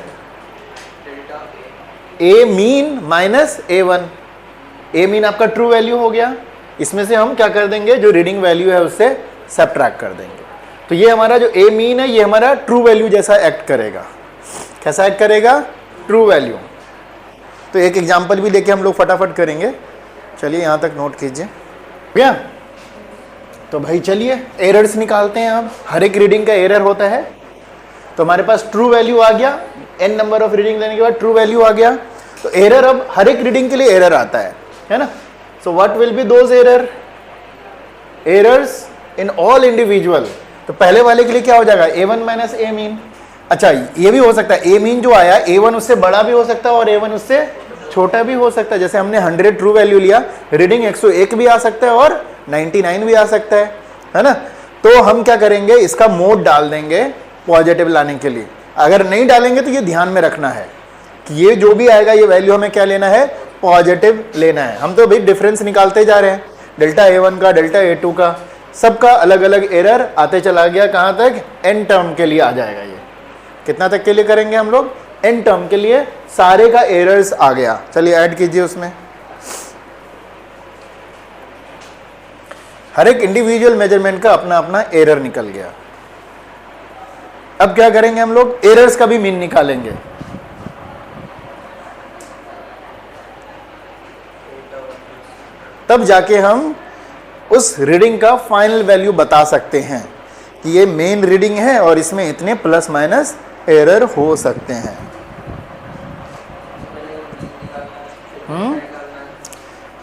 ए मीन माइनस A1। ए मीन आपका ट्रू वैल्यू हो गया, इसमें से हम क्या कर देंगे, जो रीडिंग वैल्यू है उससे सब्ट्रैक्ट कर देंगे। तो ये हमारा जो ए मीन है ये हमारा ट्रू वैल्यू जैसा एक्ट करेगा। कैसा एक्ट करेगा, ट्रू वैल्यू। तो एक एग्जांपल भी लेके हम लोग फटाफट करेंगे। चलिए यहाँ तक नोट कीजिए भैया। तो भाई चलिए एरर्स निकालते हैं। अब हर एक रीडिंग का एरर होता है, तो हमारे पास ट्रू वैल्यू आ गया, n नंबर ऑफ रीडिंग लेने के बाद ट्रू वैल्यू आ गया। तो एरर, अब हर एक रीडिंग के लिए एरर आता है ना। So what will be those error, errors in all individual. तो पहले वाले के लिए क्या हो जाएगा, A1 माइनस A मीन। अच्छा ये भी हो सकता है, A मीन जो आया A1 उससे बड़ा भी हो सकता है और A1 उससे छोटा भी हो सकता है। जैसे हमने 100 ट्रू वैल्यू लिया, रीडिंग 101 भी आ सकता है और 99 भी आ सकता है ना। तो हम क्या करेंगे, इसका मोड डाल देंगे पॉजिटिव लाने के लिए। अगर नहीं डालेंगे तो ये ध्यान में रखना है कि ये जो भी आएगा ये वैल्यू हमें क्या लेना है, पॉजिटिव लेना है। हम तो भाई डिफरेंस निकालते जा रहे हैं, डेल्टा A1 का, डेल्टा A2 का, सबका अलग अलग एरर आते चला गया। कहाँ तक, n टर्म के लिए आ जाएगा। ये कितना तक के लिए करेंगे हम लोग, n टर्म के लिए सारे का एरर्स आ गया। चलिए ऐड कीजिए उसमें, हर एक इंडिविजुअल मेजरमेंट का अपना अपना एरर निकल गया। अब क्या करेंगे हम लोग, एरर्स का भी मीन निकालेंगे। तब जाके हम उस रीडिंग का फाइनल वैल्यू बता सकते हैं कि ये मेन रीडिंग है और इसमें इतने प्लस माइनस एरर हो सकते हैं।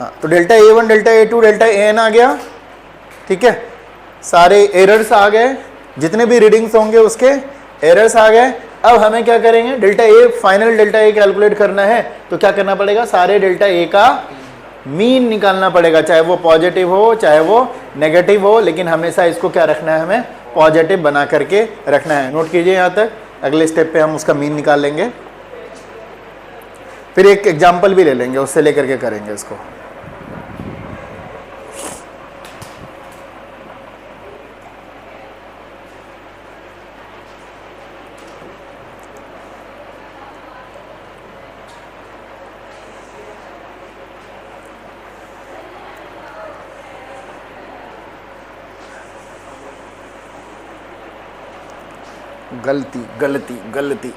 हाँ, तो delta A1, delta A2, delta AN आ गया, ठीक है। सारे एरर्स आ गए, जितने भी रीडिंग्स होंगे उसके एरर्स आ गए। अब हमें क्या करेंगे, delta A, final delta A calculate करना है तो क्या करना पड़ेगा, सारे डेल्टा ए का मीन निकालना पड़ेगा, चाहे वो पॉजिटिव हो चाहे वो नेगेटिव हो, लेकिन हमेशा इसको क्या रखना है, हमें पॉजिटिव बना करके रखना है। नोट कीजिए यहाँ तक, अगले स्टेप पे हम उसका मीन निकाल लेंगे, फिर एक एग्जाम्पल भी ले लेंगे, उससे लेकर के करेंगे इसको। गलती गलती गलती,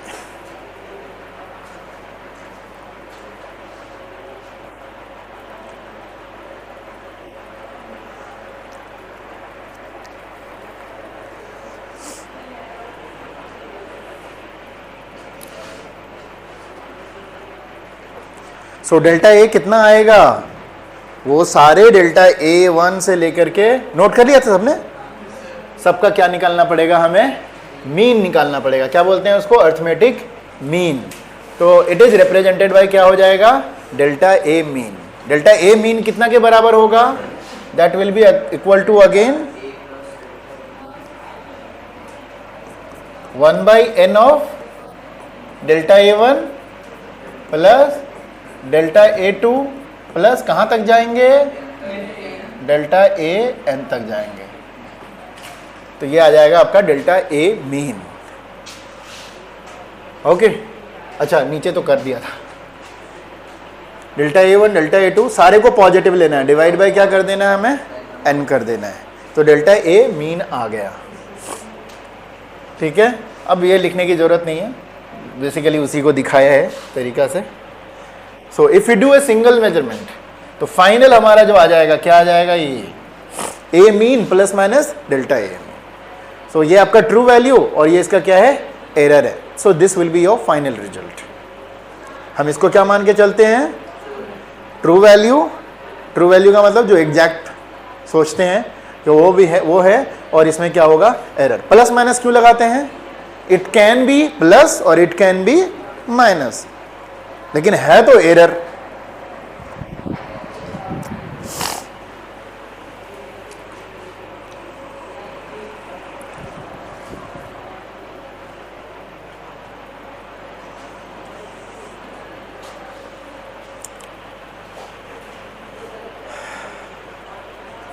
सो डेल्टा ए कितना आएगा, वो सारे डेल्टा ए 1 से लेकर के, नोट कर लिया था सबने, सबका क्या निकालना पड़ेगा, हमें मीन निकालना पड़ेगा। क्या बोलते हैं उसको, अर्थमेटिक मीन। तो इट इज रिप्रेजेंटेड बाय क्या हो जाएगा, delta A mean. Delta A mean कितना के बराबर होगा, that will be equal to again 1/n of delta A1 plus delta A2 plus कहाँ तक जाएंगे, डेल्टा AN तक जाएंगे। तो ये आ जाएगा आपका डेल्टा ए मीन। ओके, अच्छा नीचे तो कर दिया था, डेल्टा A1 डेल्टा A2 सारे को पॉजिटिव लेना है, डिवाइड बाय क्या कर देना है, हमें n कर देना है, तो डेल्टा ए मीन आ गया। ठीक है, अब ये लिखने की जरूरत नहीं है, बेसिकली उसी को दिखाया है तरीका से। So if you do a single measurement, तो फाइनल हमारा जो आ जाएगा, क्या आ जाएगा, ये ए mean plus minus delta A. सो ये आपका ट्रू वैल्यू और ये इसका क्या है, एरर है। So this will be your final result. हम इसको क्या मान के चलते हैं, ट्रू वैल्यू। ट्रू वैल्यू का मतलब जो एग्जैक्ट सोचते हैं कि वो भी है, वो है, और इसमें क्या होगा, एरर। प्लस माइनस क्यों लगाते हैं, इट कैन बी प्लस और इट कैन बी माइनस, लेकिन है तो एरर।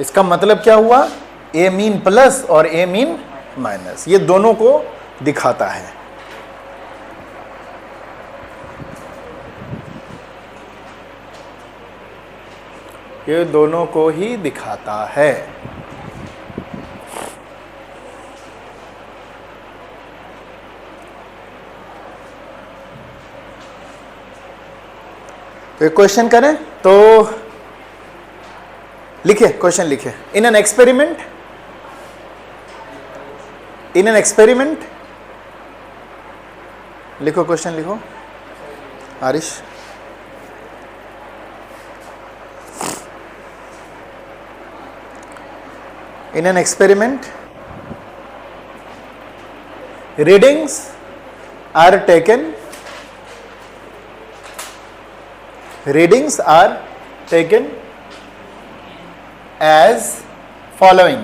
इसका मतलब क्या हुआ, ए मीन प्लस और ए मीन माइनस, ये दोनों को दिखाता है। ये दोनों को ही दिखाता है। तो एक क्वेश्चन करें, तो लिखे, क्वेश्चन लिखे। In an experiment, in an experiment, लिखो क्वेश्चन लिखो Aarish. In an experiment, readings are taken, readings are taken as following.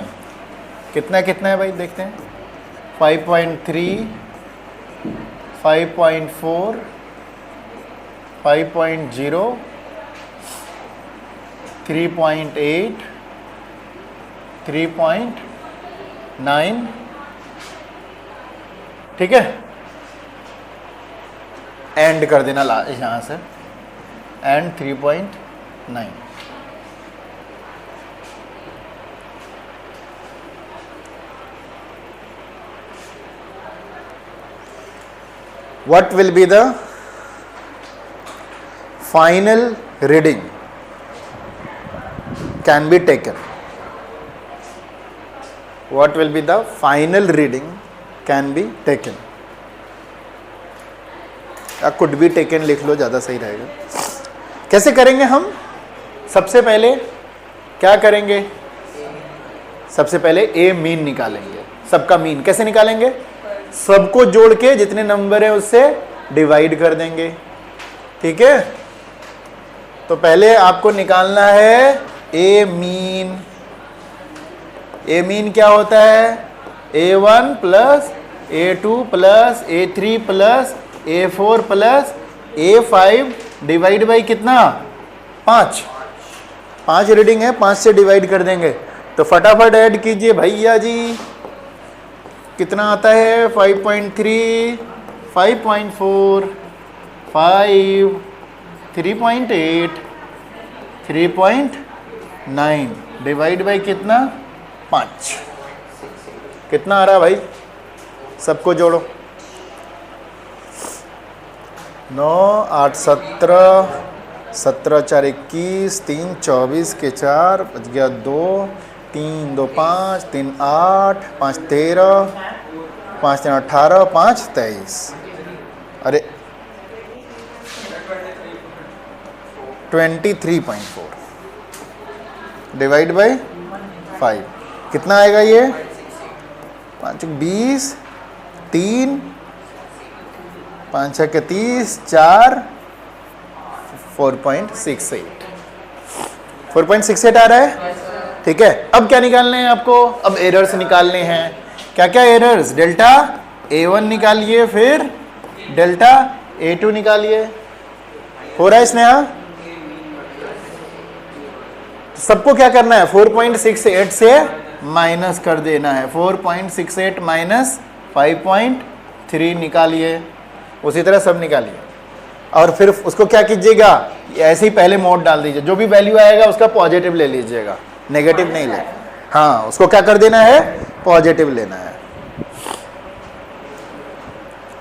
कितना कितना है भाई, देखते हैं। 5.3, 5.4, 5.0, 3.8, 3.9, ठीक है। एंड कर देना यहाँ से, and 3.9। What will be the final reading can be taken? What will be the final reading can be taken? could be taken लिख लो, ज़्यादा सही रहेगा। कैसे करेंगे हम? सबसे पहले क्या करेंगे? सबसे पहले ए मीन निकालेंगे, सबका मीन। कैसे निकालेंगे? सबको जोड़ के जितने नंबर है उससे डिवाइड कर देंगे। ठीक है, तो पहले आपको निकालना है ए मीन। ए मीन क्या होता है? A1 plus A2 plus A3 plus A4 plus A5 divide by कितना? 5। 5 रीडिंग है, 5 से डिवाइड कर देंगे। तो फटाफट ऐड कीजिए भैया जी, कितना आता है? 5.3, 5.4, 5, 3.8, 3.9 डिवाइड बाई कितना? 5। कितना आ रहा भाई? सबको जोड़ो। 9, 8, 17, 17, 4, 21, 3, 24 के 4 बच गया 2, 3, 2, 5, 3, 8, 5, 13, 5, 3, 18, 5, 23। अरे 23.4 डिवाइड बाई 5 कितना आएगा? ये 5, 20, 3, 5, 6 के 30, 4, 4.68 4.68 आ रहा है। ठीक है, अब क्या निकालने हैं आपको? अब एरर्स निकालने हैं। क्या क्या एरर्स? डेल्टा A1 निकालिए, फिर डेल्टा A2 निकालिए। हो रहा है स्नेहा? सबको क्या करना है? 4.68 से माइनस कर देना है। 4.68 माइनस 5.3 निकालिए। उसी तरह सब निकालिए और फिर उसको क्या कीजिएगा? ऐसे ही पहले मोड डाल दीजिए। जो भी वैल्यू आएगा उसका पॉजिटिव ले लीजिएगा, नेगेटिव नहीं ले। हाँ, उसको क्या कर देना है? पॉजिटिव लेना है।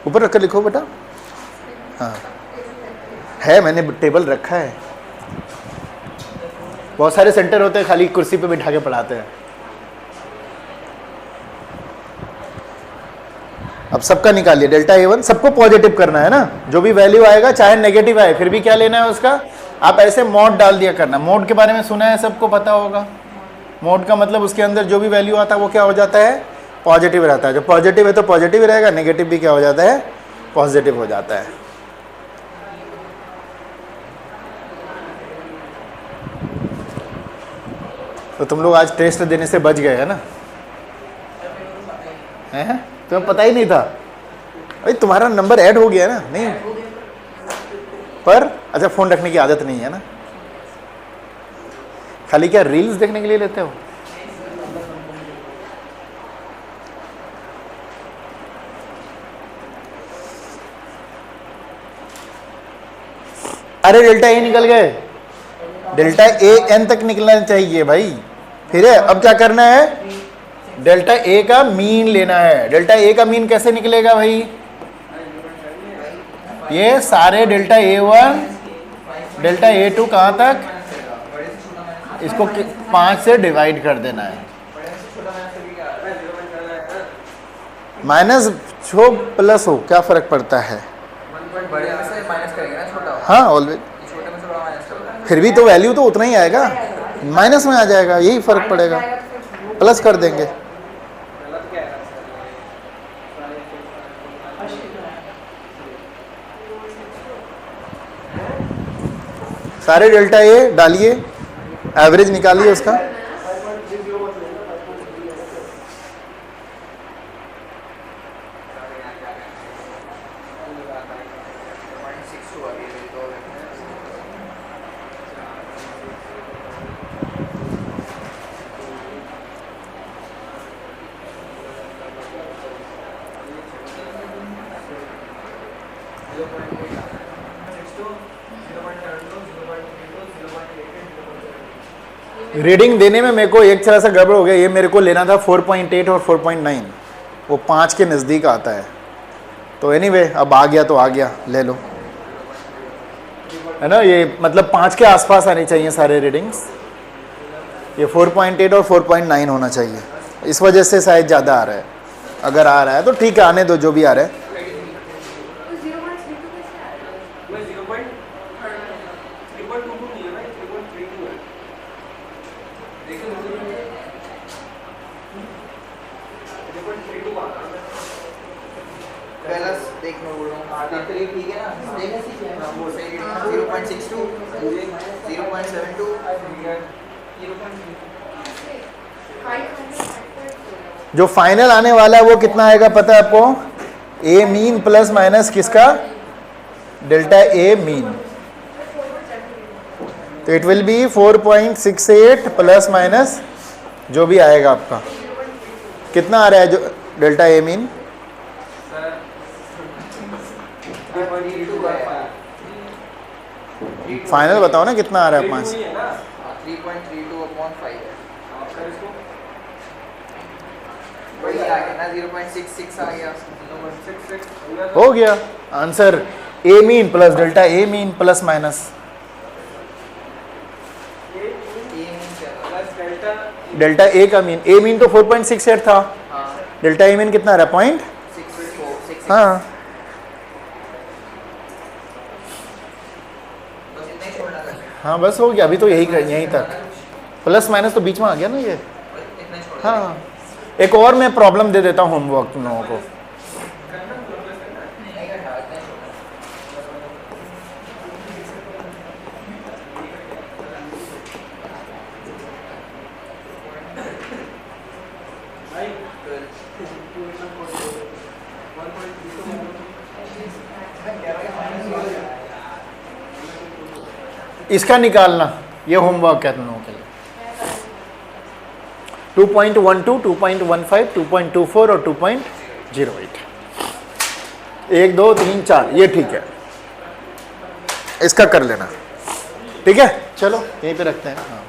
ऊपर रखकर लिखो बेटा। हाँ है, मैंने टेबल रखा है। बहुत सारे सेंटर होते हैं खाली कुर्सी पे बिठा के पढ़ाते हैं। अब सबका निकालिए। डेल्टा A1 सबको पॉजिटिव करना है ना। जो भी वैल्यू आएगा चाहे नेगेटिव आए फिर भी क्या लेना है उसका? आप ऐसे मोड डाल दिया करना। मोड के बारे में सुना है, सबको पता होगा। मोड का मतलब उसके अंदर जो भी वैल्यू आता है वो क्या हो जाता है? पॉजिटिव रहता है। जो पॉजिटिव है तो पॉजिटिव रहेगा, नेगेटिव भी क्या हो जाता है? पॉजिटिव हो जाता है। तो तुम लोग आज टेस्ट देने से बच गए है ना? हैं? तुम्हें पता ही नहीं था भाई, तुम्हारा नंबर ऐड हो गया ना? नहीं पर अच्छा, फोन रखने की आदत नहीं है ना? खाली क्या रील्स देखने के लिए लेते हो? अरे डेल्टा ए निकल गए। डेल्टा ए एन तक निकलना चाहिए भाई। फिर है, अब क्या करना है? डेल्टा ए का मीन लेना है। डेल्टा ए का मीन कैसे निकलेगा भाई? ये सारे डेल्टा A1 डेल्टा A2 कहाँ तक? इसको 5 से डिवाइड कर देना है। माइनस हो प्लस हो क्या फर्क पड़ता है? हाँ ऑलवेज। फिर भी तो वैल्यू तो उतना ही आएगा, माइनस में आ जाएगा, यही फर्क पड़ेगा। प्लस कर देंगे। सारे डेल्टा ए डालिए, एवरेज निकालिए उसका। रीडिंग देने में मेरे को एक तरह से गड़बड़ हो गया। ये मेरे को लेना था 4.8 और 4.9, वो 5 के नज़दीक आता है। तो एनीवे अब आ गया तो आ गया, ले लो, है ना? ये मतलब 5 के आसपास आनी चाहिए सारे रीडिंग्स। ये 4.8 और 4.9 होना चाहिए, इस वजह से शायद ज़्यादा आ रहा है। अगर आ रहा है तो ठीक है, आने दो जो भी आ रहा है। पहला देख मैं बोल रहा हूँ ठीक है ना देख 0.62 0.72 जो फाइनल आने वाला है वो कितना आएगा पता है आपको? ए मीन प्लस माइनस किसका? Delta A mean. तो it will be 4.68 plus minus जो भी आएगा आपका। कितना आ रहा है जो डेल्टा ए मीन? फाइनल बताओ ना कितना आ रहा है? 5 3.32/5 है। वही आ गया ना 0.66 आ गया। हो गया answer. A mean plus delta A mean plus minus delta A का मीन। ए मीन तो 4.68 था। डेल्टा ए मीन कितना आ रहा है? 0.6। हाँ हाँ बस हो गया। अभी तो यहीं तक प्लस माइनस तो बीच में आ गया ना ये। हाँ एक और मैं प्रॉब्लम दे देता हूँ होमवर्क तुम लोगों को। इसका निकालना, ये होमवर्क है तुम लोगों के लिए। 2.12, 2.15, 2.24 और 2.08। 1 2 3 4 ये ठीक है। इसका कर लेना। ठीक है चलो यहीं पे रखते हैं। हाँ